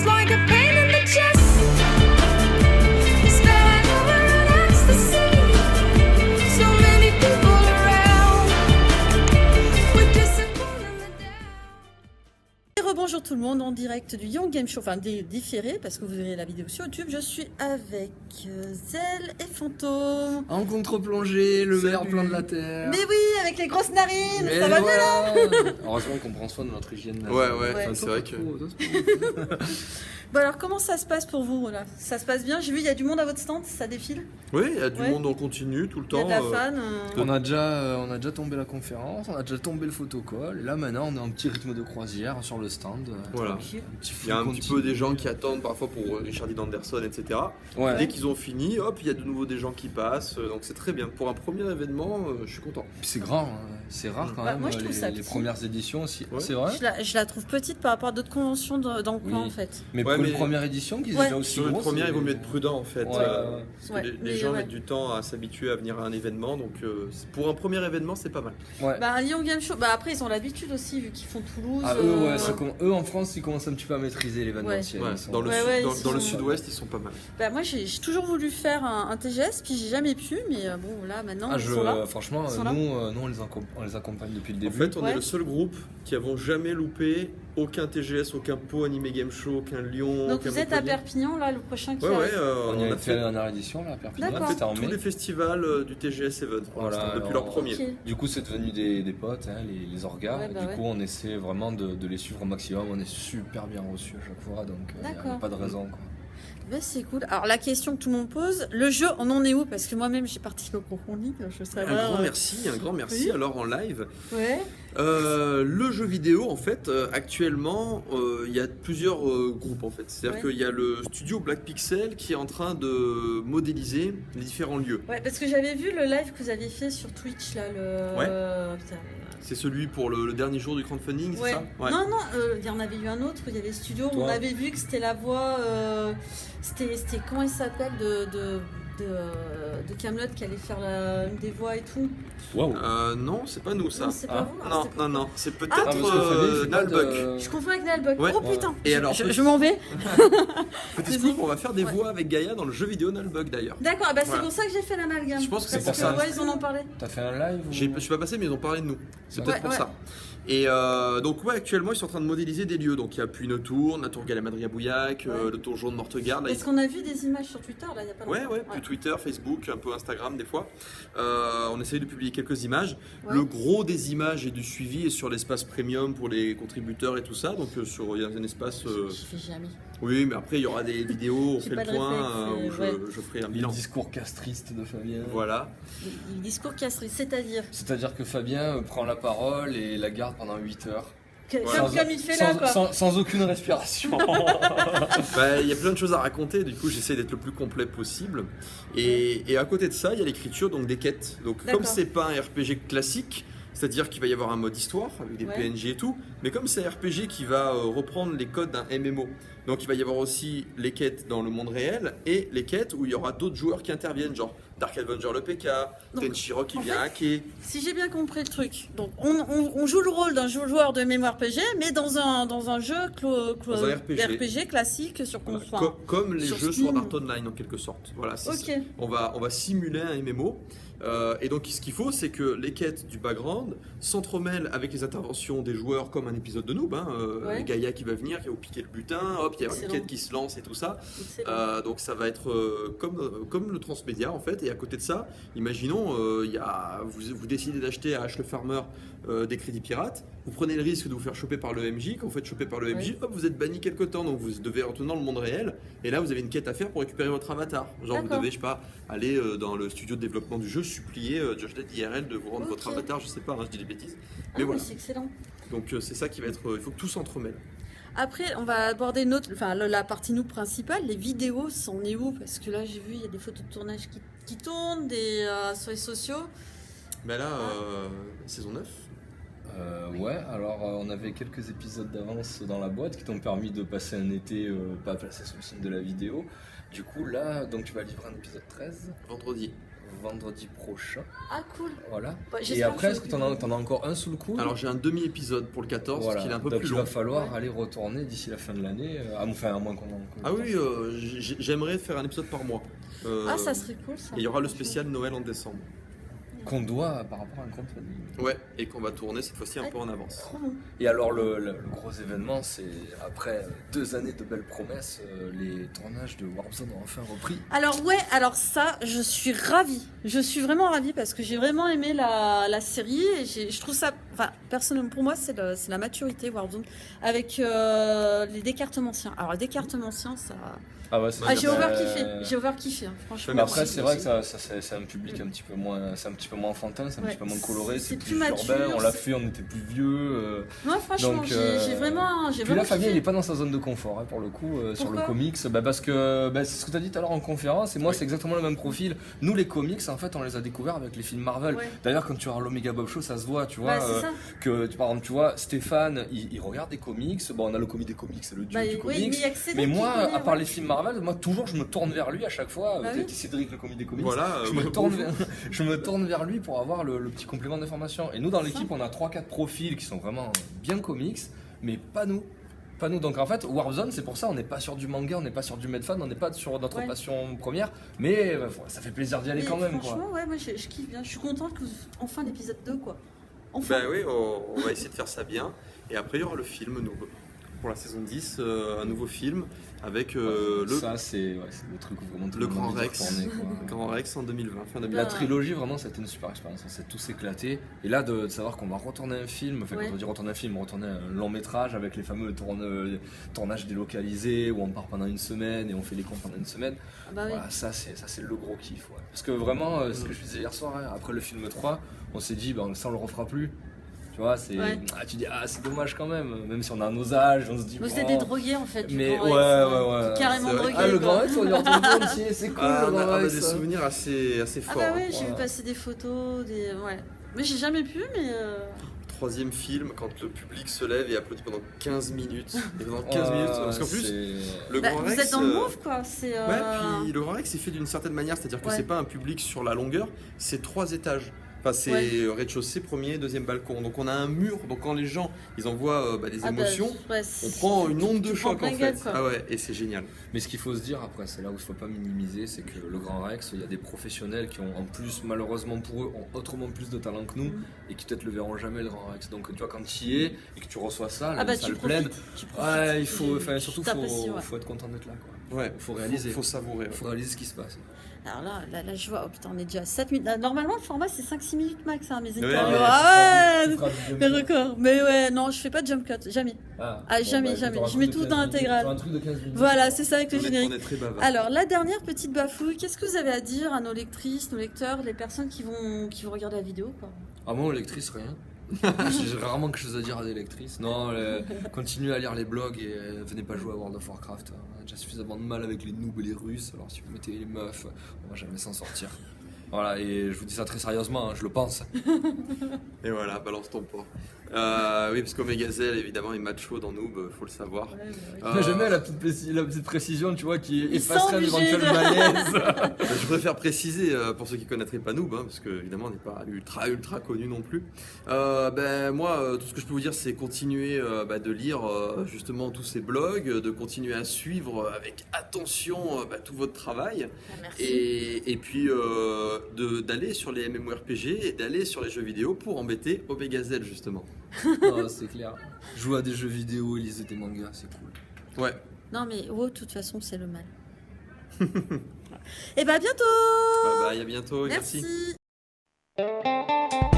just like a pain in the chest. Spilling over an ecstasy. So many people around. We're disappointed in the down. Et rebonjour tout le monde en direct du Young Game Show, enfin différé parce que vous verrez la vidéo sur YouTube. Je suis avec Zell et Fantôme. En contre-plongée, le meilleur plan de la Terre. Mais oui, avec les grosses narines, Mais ça va bien là. Heureusement qu'on prend soin de notre hygiène. Ouais, Ouais. enfin, c'est vrai que. Bon alors comment ça se passe pour vous là? Ça se passe bien? J'ai vu il y a du monde à votre stand, ça défile? Oui, il y a du Ouais. monde en continu tout le Il y a temps. de la fan. On a déjà tombé la conférence, on a déjà tombé le photocall. Et là maintenant on est en petit rythme de croisière sur le stand. Voilà. Tranquille. Un petit Il y a un flux petit continu. peu des gens qui attendent parfois pour Richard Dean Anderson, etc. Ouais. Dès qu'ils ont fini, hop, il y a de nouveau des gens qui passent. Donc c'est très bien. Pour un premier événement, je suis content. Puis c'est grand, hein. C'est rare quand Bah, même moi, je trouve ça les petit. premières éditions aussi. Ouais. C'est vrai. Je la trouve petite par rapport à d'autres conventions dans le coin Oui. en fait. Mais Ouais, pour une mais- première édition qui est Ouais. déjà aussi Sur une grosse, première, c'est- il vaut mieux être prudent en fait. Ouais. Parce que Ouais, les mais gens ouais. mettent du temps à s'habituer à venir à un événement. Donc pour un premier événement, c'est pas mal. Ouais. Bah un Young Game Show, bah après ils ont l'habitude aussi vu qu'ils font Toulouse. Ah, eux, ouais, eux en France ils commencent un petit peu à maîtriser l'événementiel. Ouais, Ils sont- dans le, Ouais, sud- ouais, dans, ils dans le sont- sud-ouest, ils sont pas mal. Bah moi j'ai toujours voulu faire un TGS puis j'ai jamais pu mais bon là maintenant Ah, ils sont là. franchement, Ils sont là. nous on les accompagne depuis le En début. fait, on Ouais. est le seul groupe qui avons jamais loupé aucun TGS, aucun Pau Anime Game Show, aucun Lyon. Donc aucun vous êtes à Montpellier. Perpignan là le prochain qui Ouais, arrive. ouais, on y on a a fait la fait dernière édition là à Perpignan, D'accord. c'était en tous mai. les festivals du TGS Event pour Voilà, l'instant, depuis alors, leur premier. Ok. Du coup, c'est devenu des potes, hein, les orgas. Ouais, bah du ouais. coup, on essaie vraiment de les suivre au maximum. On est super bien reçus à chaque fois, donc il n'y a D'accord. pas de raison. Quoi. Bah, c'est cool. Alors la question que tout le monde pose, le jeu on en est où? Parce que moi-même j'ai participé au concours League, je serais Un grand merci Oui. alors en live. Ouais. Le jeu vidéo, en fait, actuellement, il y a plusieurs groupes en fait. C'est-à-dire Ouais. qu'il y a le studio Black Pixel qui est en train de modéliser les différents lieux. Ouais, parce que j'avais vu le live que vous aviez fait sur Twitch là, le. Ouais. Putain. C'est celui pour le dernier jour du crowdfunding, Ouais. c'est ça? Ouais. Non, il y en avait eu un autre, il y avait Studio, Toi. on avait vu que c'était la voix. C'était comment il s'appelle de Camelot qui allait faire une des voix et tout. Waouh! Non, c'est pas nous ça. Non, c'est Ah. pas vous. Non, c'était- non, non, c'est peut-être Ah, parce que Fabien, il fait pas Nalbuck. de- Je confonds avec Nalbuck. Ouais. Oh putain. Et alors, je m'en vais. Petit Désolé. scoop, on va faire des Ouais. voix avec Gaïa dans le jeu vidéo Nalbuck d'ailleurs. D'accord, bah, c'est Voilà. pour ça que j'ai fait l'amalgame. Je pense que c'est Parce pour ça. Ouais, ils en ont parlé. T'as fait un live ou... Je suis pas passé, mais ils ont parlé de nous. C'est peut-être Ouais, pour ouais. ça. Et donc, ouais, actuellement, ils sont en train de modéliser des lieux. Donc, il y a Puynes-Tour, la Tour Galamadria Bouillac, Ouais. le Tour Jaune Mortegarde. Là, Est-ce qu'on a vu des images sur Twitter là, il y a pas Ouais, longtemps ouais, puis Twitter, Facebook, un peu Instagram des fois. On essaye de publier quelques images. Ouais. Le gros des images et du suivi est sur l'espace premium pour les contributeurs et tout ça. Donc, il y a un espace. Je fais jamais. Oui, mais après, il y aura des vidéos, on J'ai fait pas le de point réflexe, où ouais. je ferai un Le bilan. discours castriste de Fabien. Voilà. Le discours casserie, c'est-à-dire C'est-à-dire que Fabien prend la parole et la garde pendant 8 heures. comme il fait là, quoi. Sans aucune respiration. Bah, il y a plein de choses à raconter, du coup j'essaie d'être le plus complet possible. Et à côté de ça, il y a l'écriture, donc des quêtes. Donc D'accord. comme c'est pas un RPG classique, c'est-à-dire qu'il va y avoir un mode histoire avec des Ouais. PNJ et tout, mais comme c'est un RPG qui va reprendre les codes d'un MMO, donc il va y avoir aussi les quêtes dans le monde réel et les quêtes où il y aura d'autres joueurs qui interviennent, genre Dark Avenger le PK, Donc, Tenshiro qui en vient fait, hacker. Si j'ai bien compris le truc, donc on joue le rôle d'un joueur de mémoire RPG, mais dans un jeu Dans un RPG. classique sur Voilà, console. comme les sur jeux Steam. Sword Art Online en quelque sorte. Voilà, c'est ça. Ok. On va simuler un MMO. Et donc ce qu'il faut, c'est que les quêtes du background s'entremêlent avec les interventions des joueurs comme un épisode de Noob. Ouais. Gaïa qui va venir, qui va vous piquer le butin, hop, il y a une Excellent. quête qui se lance et tout ça. Excellent. Donc ça va être comme le transmédia en fait. Et à côté de ça, imaginons, vous décidez d'acheter à H le Farmer des crédits pirates. Vous prenez le risque de vous faire choper par le MJ. Quand vous faites choper par le MJ, Ouais. hop, vous êtes banni quelque temps. Donc vous devez retourner dans le monde réel. Et là, vous avez une quête à faire pour récupérer votre avatar. Genre vous D'accord. devez, je sais pas, aller dans le studio de développement du jeu, supplier Just Dead IRL de vous rendre Ok. votre avatar. Je sais pas, hein, je dis des bêtises. Ah, Mais mais voilà. c'est excellent. Donc c'est ça qui va être. Il faut que tout s'entremêle. Après, on va aborder la partie nous principale, les vidéos, c'en est où? Parce que là, j'ai vu, il y a des photos de tournage qui tournent, sur les sociaux. Mais là, saison 9. Ouais, alors on avait quelques épisodes d'avance dans la boîte qui t'ont permis de passer un été pas placé sous le signe de la vidéo. Du coup, là, donc tu vas livrer un épisode 13. Vendredi. vendredi prochain. Ah, cool. Voilà. Bah, Et j'espère après, que est-ce que t'en as encore un sous le coude? Alors j'ai un demi-épisode pour le 14, Voilà. qui est un peu Donc plus il long. va falloir Ouais. aller retourner d'ici la fin de l'année, enfin à moins qu'on en. Ah oui, j'aimerais faire un épisode par mois. Ah, ça serait cool ça. Et il y aura le spécial Noël en décembre. Qu'on doit par rapport à un crowdfunding. Ouais, et qu'on va tourner cette fois-ci un Ouais. peu en avance. Trop bon. Et alors le gros événement, c'est après 2 années de belles promesses, les tournages de Warzone ont enfin repris. Alors ouais, alors ça, je suis ravie. Je suis vraiment ravie parce que j'ai vraiment aimé la série et je trouve ça, enfin personnellement pour moi c'est la maturité Warzone avec les décartementiens. Alors les décartementiens ça, Ah ouais, c'est j'ai overkiffé, hein, franchement. Mais après, c'est vrai que ça, c'est un public un petit peu moins, c'est un petit peu moins enfantin, c'est un Ouais. petit peu moins coloré, C'est c'est plus plus mature, urbain. On l'a c'est- fait, on était plus vieux. Non franchement, Donc, j'ai vraiment Puis là, Fabien, il est kiffé. pas dans sa zone de confort hein, pour le coup sur le Pourquoi comics. Parce que c'est ce que tu as dit tout à l'heure en conférence. Et moi, Oui. c'est exactement le même profil. Nous, les comics, en fait, on les a découverts avec les films Marvel. Ouais. D'ailleurs, quand tu regardes l'Omega Bob Show, ça se voit, tu vois. Bah, c'est ça. Que par exemple, tu vois, Stéphane, il regarde des comics. Bon, on a le comité des comics, c'est le dieu Bah, du oui, comics. mais il y a que Cédric Mais qui moi, connaît, à part ouais. les films Marvel, moi toujours je me tourne vers lui à chaque fois. Bah T'es oui. Cédric, le comité des comics. Voilà, je, me tourne bonjour. je me tourne vers lui pour avoir le petit complément d'information. Et nous, dans l'équipe, on a 3-4 profils qui sont vraiment bien comics, mais pas nous. Pas nous. Donc en fait, Warzone, c'est pour ça, on n'est pas sur du manga, on n'est pas sur du medfan, on n'est pas sur notre Ouais. passion première, mais ça fait plaisir d'y aller Mais quand même. franchement, Quoi. ouais, moi je kiffe bien. Je suis contente que enfin l'épisode 2 quoi. Enfin. Ben oui, on va essayer de faire ça bien. Et après, il y aura le film Noob. Pour la saison 10, un nouveau film avec le Ça, c'est le truc où vraiment tout le monde Grand a envie de Rex. retourner, quoi. Grand Rex en 2020, fin 2020. La trilogie, vraiment, c'était une super expérience. On s'est tous éclatés. Et là, de savoir qu'on va retourner un film, enfin, Ouais. quand on dit retourner un film, retourner un long métrage avec les fameux tournages délocalisés où on part pendant une semaine et on fait les comptes pendant une semaine. Ah bah oui. Voilà, ça, c'est le gros kiff. Ouais. Parce que vraiment, ce que je disais hier soir, hein, après le film 3, on s'est dit, ça, on le refera plus. Tu vois, Ouais. tu dis, c'est dommage quand même. Si on a nos âges, on se dit. Nous c'est bon. des drogués en fait. Du Mais Grand ouais, Rex, ouais. Carrément C'est vrai. drogués. Ah, le quoi. Grand Rex, on y retourne aussi, c'est cool. Ah, le on a Grand Rex, des hein. souvenirs assez Ah forts. bah hein. oui, j'ai vu Voilà. passer des photos, ouais. Mais j'ai jamais pu, mais. Troisième film, quand le public se lève et applaudit pendant 15 minutes. Et pendant 15 minutes, parce qu'en plus, le Bah, Grand vous Rex. êtes dans le move quoi. C'est. Ouais, puis le Grand Rex, c'est fait d'une certaine manière, c'est-à-dire que Ouais. c'est pas un public sur la longueur, c'est 3 étages. Enfin, c'est Ouais. rez-de-chaussée, premier, deuxième balcon. Donc on a un mur. Donc quand les gens, ils envoient des Ah bah, émotions, ouais, on prend une onde de tu prends choc en plein gueule, fait. quoi. Ah ouais, et c'est génial. Mais ce qu'il faut se dire après, c'est là où il faut pas minimiser, c'est que le Grand Rex, il y a des professionnels qui ont en plus, malheureusement pour eux, ont autrement plus de talent que nous Mm. et qui peut-être le verront jamais le Grand Rex. Donc tu vois, quand tu y es et que tu reçois ça, Ah bah ça tu le pleine, profites. Tu profites. ouais, il faut, enfin surtout, T'apprécies, ouais. faut être content d'être là, quoi. Ouais, Faut réaliser. Faut savourer. Faut réaliser ce qui se passe. Alors là, je vois, oh putain, on est déjà à 7 minutes. Ah, normalement, le format c'est 5-6 minutes max, hein, mes Ouais, interviews. ouais, Ah Tu ouais, feras du les jump cut. records. Mais ouais, non, je fais pas de jump cut, jamais. Ah, jamais, jamais. Je mets tout dans l'intégrale. Un truc de 15 minutes. Voilà, c'est ça avec le On générique. est très bavard. Alors, la dernière petite bafouille, qu'est-ce que vous avez à dire à nos lectrices, nos lecteurs, les personnes qui vont regarder la vidéo quoi. Ah moi, lectrice, rien. J'ai rarement quelque chose à dire à des lectrices. Non, continuez à lire les blogs et venez pas jouer à World of Warcraft. On a déjà suffisamment de mal avec les noobs et les russes. Alors si vous mettez les meufs, on va jamais s'en sortir. Voilà, et je vous dis ça très sérieusement, hein, je le pense. Et voilà, balance ton porc. Oui, parce qu'Omegazelle, évidemment, est macho dans Noob, faut le savoir. J'aime bien la petite précision, tu vois, qui Ils sont effacerait un obligés éventuel de- malaise. Je préfère préciser, pour ceux qui connaîtraient pas Noob, hein, parce que évidemment on n'est pas ultra connu non plus. Moi, tout ce que je peux vous dire, c'est continuer de lire justement tous ces blogs, de continuer à suivre avec attention tout votre travail, Merci. et puis d'aller sur les MMORPG et d'aller sur les jeux vidéo pour embêter Omegazelle justement. Oh, c'est clair. Jouer à des jeux vidéo et lisez des mangas, c'est cool. Ouais. Non mais de toute façon, c'est le mal. Et bah à bientôt. Bye bye, à bientôt et merci. Merci.